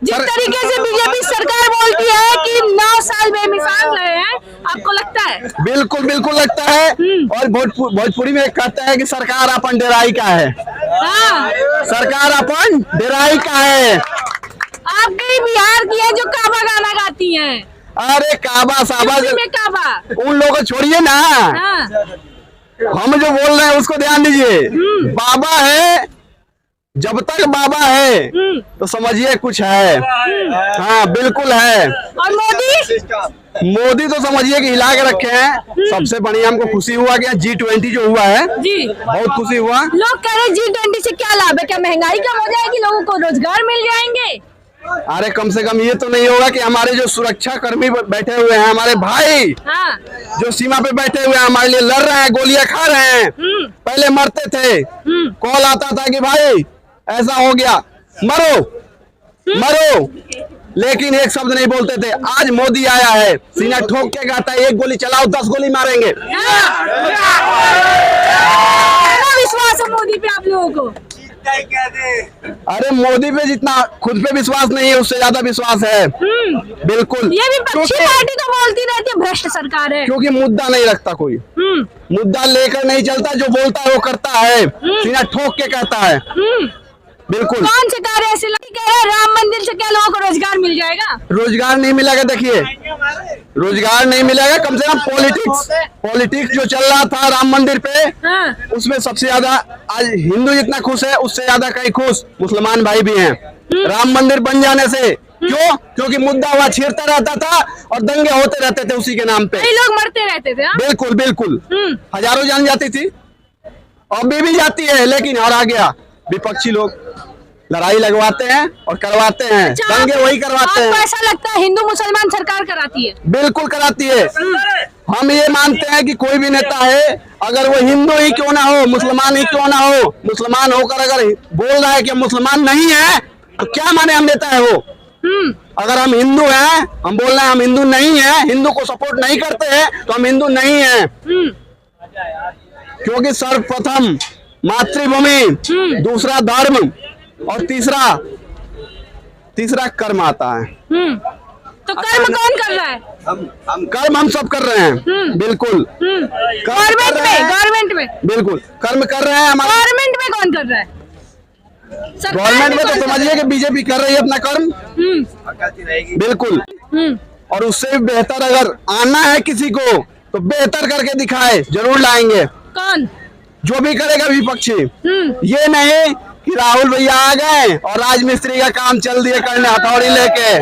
जिस तरीके से बीजेपी सरकार बोलती है कि 9 साल बेमिसाल रहे हैं, आपको लगता है? बिल्कुल बिल्कुल लगता है। और भोजपुरी में कहता है कि सरकार अपन डेराई का है। हाँ। सरकार अपन डेराई का है। आप कहीं बिहार की है जो काबा गाना गाती हैं। अरे काबा साबा में काबा उन लोगों को छोड़िए ना। हाँ। हम जो बोल रहे हैं उसको ध्यान दीजिए। बाबा है, जब तक बाबा है तो समझिए कुछ है। हाँ बिल्कुल है। और मोदी तो समझिए कि हिला के रखे हैं। सबसे बढ़िया हमको खुशी हुआ कि G20 जो हुआ है जी बहुत खुशी हुआ। लोग कह रहे G20 से क्या लाभ है? क्या महंगाई कम हो जाएगी? लोगों को रोजगार मिल जाएंगे? अरे कम से कम ये तो नहीं होगा कि हमारे जो सुरक्षा कर्मी बैठे हुए हैं, हमारे भाई हाँ। जो सीमा पे बैठे हुए हैं, हमारे लिए लड़ रहे हैं, गोलियां खा रहे हैं। पहले मरते थे, कॉल आता था कि भाई ऐसा हो गया, मरो मरो, लेकिन एक शब्द नहीं बोलते थे। आज मोदी आया है, सीना ठोक के कहता है एक गोली चलाओ 10 गोली मारेंगे। विश्वास है मोदी पे आप लोगों को? अरे मोदी पे जितना खुद पे विश्वास नहीं है, उससे ज्यादा विश्वास है। बिल्कुल। ये भी विपक्षी पार्टी तो बोलती रहती है भ्रष्ट सरकार है। क्योंकि मुद्दा नहीं रखता कोई, मुद्दा लेकर नहीं चलता, जो बोलता है वो करता है, सीना ठोक के कहता है। बिल्कुल। कौन से कार्य ऐसे कह रहे हैं राम मंदिर से क्या लोगों को रोजगार मिल जाएगा? रोजगार नहीं मिलेगा। देखिए रोजगार नहीं मिलेगा, कम से कम पॉलिटिक्स जो चल रहा था राम मंदिर पे, हाँ। उसमें सबसे ज्यादा आज हिंदू जितना खुश है, उससे ज्यादा कई खुश मुसलमान भाई भी हैं राम मंदिर बन जाने से। क्यों? क्योंकि मुद्दा हुआ छेड़ता रहता था और दंगे होते रहते थे उसी के नाम पे। कई लोग मरते रहते थे। बिल्कुल बिल्कुल। हजारों जान जाती थी, अभी भी जाती है, लेकिन हरा गया। विपक्षी लोग लड़ाई लगवाते हैं और करवाते हैं, दंगे वही करवाते हैं। आपको ऐसा लगता है हिंदू मुसलमान सरकार कराती है? बिल्कुल कराती है। हम ये मानते हैं कि कोई भी नेता है, अगर वो हिंदू ही क्यों ना हो, मुसलमान ही क्यों ना हो, मुसलमान होकर अगर बोल रहा है कि मुसलमान नहीं है, तो क्या माने हम नेता है वो? अगर हम हिंदू हैं, हम बोल रहे हैं हम हिंदू नहीं है, हिंदू को सपोर्ट नहीं करते हैं, तो हम हिंदू नहीं है। क्योंकि सर्वप्रथम मातृभूमि, दूसरा धर्म और तीसरा कर्म आता है। तो कर्म कौन कर रहा है? कर्म हम सब कर रहे हैं। बिल्कुल। गवर्नमेंट में बिल्कुल कर्म कर रहे हैं। हमारे गवर्नमेंट में कौन कर रहा है? गवर्नमेंट में तो समझिए कि बीजेपी कर रही है अपना कर्म। बिल्कुल। और उससे बेहतर अगर आना है किसी को तो बेहतर करके दिखाए, जरूर लाएंगे। कौन? जो भी करेगा विपक्षी। ये नहीं कि राहुल भैया आ गए और राजमिस्त्री का काम चल दिए करने, हथौड़ी लेके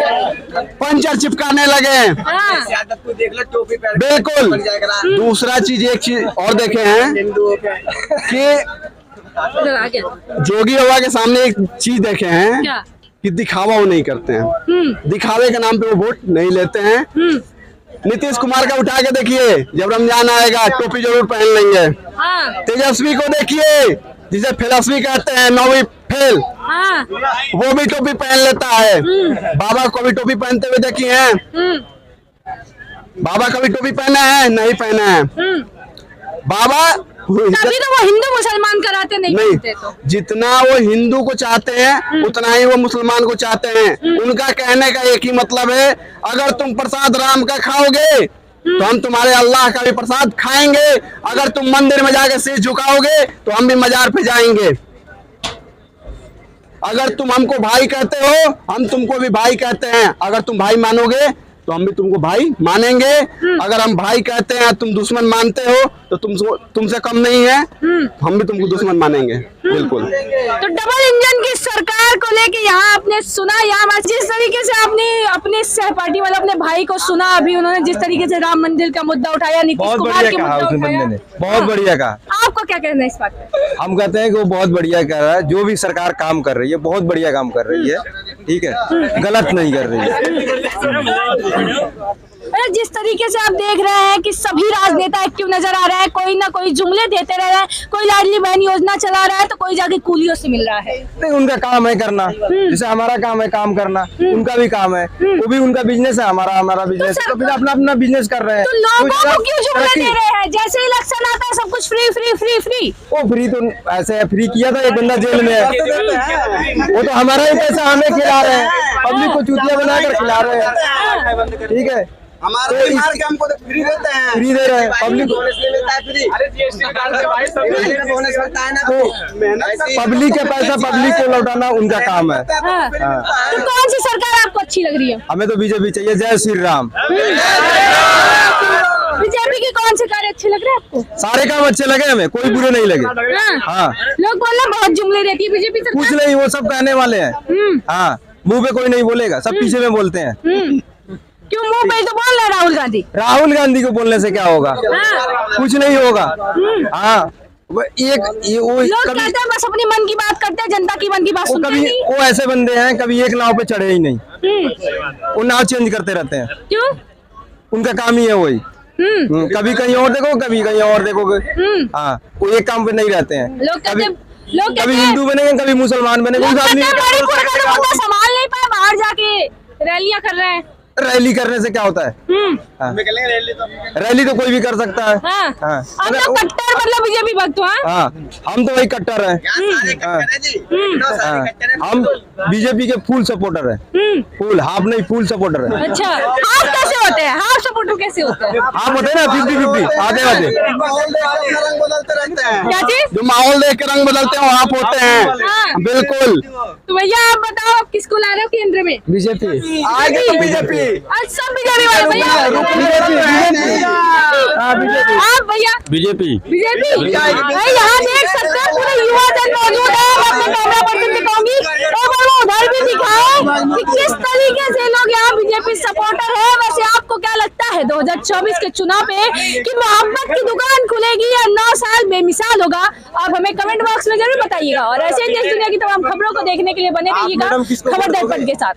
पंचर चिपकाने लगे। बिल्कुल। दूसरा चीज, एक चीज और देखे हैं कि जोगी बाबा के सामने एक चीज देखे हैं कि दिखावा वो नहीं करते हैं। दिखावे के नाम पे वो वोट नहीं लेते हैं। नीतीश कुमार का उठा के देखिए, जब रमजान आएगा टोपी जरूर पहन लेंगे। तेजस्वी को देखिए, जिसे फिलॉसफी कहते हैं, 9वीं फेल, वो भी टोपी पहन लेता है। बाबा को भी टोपी पहनते हुए देखिए हैं। बाबा कभी टोपी पहना है? नहीं पहना है। बाबा तभी तो वो हिंदू मुसलमान कराते नहीं तो। जितना वो हिंदू को चाहते हैं उतना ही वो मुसलमान को चाहते हैं। उनका कहने का एक ही मतलब है, अगर तुम प्रसाद राम का खाओगे तो हम तुम्हारे अल्लाह का भी प्रसाद खाएंगे। अगर तुम मंदिर में जाकर सिर झुकाओगे तो हम भी मजार पे जाएंगे। अगर तुम हमको भाई कहते हो, हम तुमको भी भाई कहते हैं। अगर तुम भाई मानोगे तो हम भी तुमको भाई मानेंगे। अगर हम भाई कहते हैं, तुम दुश्मन मानते हो, तो तुमसे कम नहीं है, हम भी तुमको दुश्मन मानेंगे। बिल्कुल। तो डबल इंजन की सरकार को लेके यहाँ आपने सुना, यहाँ जिस तरीके से आपने अपने सहपाठी मतलब अपने भाई को सुना, अभी उन्होंने जिस तरीके से राम मंदिर का मुद्दा उठाया, नीतीश कुमार के मुद्दा उठाया, बहुत बढ़िया कहा। आपको क्या कहना है इस बात पे? हम कहते हैं कि वो बहुत बढ़िया कर रहा है। जो भी सरकार काम कर रही है बहुत बढ़िया काम कर रही है। ठीक है, गलत नहीं कर रही है। जिस तरीके से आप देख रहे हैं कि सभी राजनेता एक्टिव नजर आ रहे हैं, कोई ना कोई जुमले देते रह रहे हैं, कोई लाडली बहन योजना चला रहा है तो कोई जाके कूलियों से मिल रहा है। नहीं, उनका काम है करना, जैसे हमारा काम है काम करना, उनका भी काम है, वो भी उनका बिजनेस है, हमारा बिजनेस, तो फिर अपना अपना बिजनेस कर रहे हैं। तो लोगों को क्यों जुमले दे रहे हैं? जैसे इलेक्शन आता है सब कुछ फ्री फ्री फ्री फ्री। वो फ्री तो ऐसे फ्री किया था, एक बंदा जेल में है, वो तो हमारा ही पैसा हमें खिला रहे हैं। पब्लिक को चूतिया बनाकर खिला रहे हैं, ठीक है। हमारे बिहार के हमको तो फ्री देते हैं, फ्री दे रहे हैं पब्लिक को, तो पब्लिक के पैसा पब्लिक को लौटाना उनका काम है। हाँ। तो कौन सी सरकार आपको अच्छी लग रही है? हमें तो बीजेपी चाहिए। जय श्री राम। बीजेपी के कौन से कार्य अच्छे लग रहे हैं आपको? सारे काम अच्छे लगे हमें, कोई बुरे नहीं लगे। हाँ, लोग बोल रहे हैं बहुत जुमले देती है बीजेपी सरकार। कुछ नहीं, वो सब कहने वाले हैं। हाँ, मुंह पे कोई नहीं बोलेगा, सब पीछे में बोलते हैं। क्यों मुंह पे तो बोल रहे राहुल गांधी? राहुल गांधी को बोलने से क्या होगा? कुछ नहीं होगा। हाँ, वो लोग कहते हैं बस अपनी मन की बात करते हैं, जनता की मन की बात सुनते कभी नहीं। वो ऐसे बंदे हैं, कभी एक नाव पे चढ़े ही नहीं, वो नाव चेंज करते रहते हैं। क्यों? उनका काम ही है वही। कभी कहीं और देखो, कभी कहीं और देखोगे। हाँ, वो एक काम पे नहीं रहते हैं। लोग कहते हैं कभी हिंदू बनेंगे, कभी मुसलमान बनेंगे। उस आदमी मणिपुर का तो मुद्दा संभाल नहीं पाए, बाहर जाके रैलियां कर रहे हैं। रैली करने से क्या होता है? हाँ। रैली तो कोई भी कर सकता है। हाँ। हाँ। आप लोग कट्टर मतलब बीजेपी भक्त हो? हाँ, हम तो वही कट्टर हैं। हम बीजेपी के फुल सपोर्टर हैं। फुल, हाफ नहीं, फुल सपोर्टर है। अच्छा, हाफ कैसे होते हैं? हाफ सपोर्टर कैसे होते हैं? हाफ होते हैं ना 50-50, आधे आधे। रंग बदलते रहते हैं। क्या चीज? जो माहौल देख के रंग बदलते हैं वो आप होते हैं। हाँ। बिल्कुल। तो भैया आप बताओ, आप किसको ला रहे हो केंद्र में? बीजेपी। आगे तो बीजेपी। आज सब बीजेपी वाले भैया। आप भैया बीजेपी। बीजेपी भाई यहाँ देख सकते हैं पूरे युवा जन मौजूद है। मैं अपने कैमरा पर्सन से कहूंगी एक बार वो उधर भी दिखाए कि किस तरीके से लोग यहाँ बीजेपी सपोर्टर है। वैसे आपको क्या लगता है 2024 के चुनाव पे कि मोहब्बत की दुकान खुलेगी या 9 साल बेमिसाल होगा? आप हमें कमेंट बॉक्स में जरूर बताइएगा और ऐसे ही देश दुनिया की तमाम खबरों को देखने के लिए बने रहिएगा खबर दर्पण के साथ।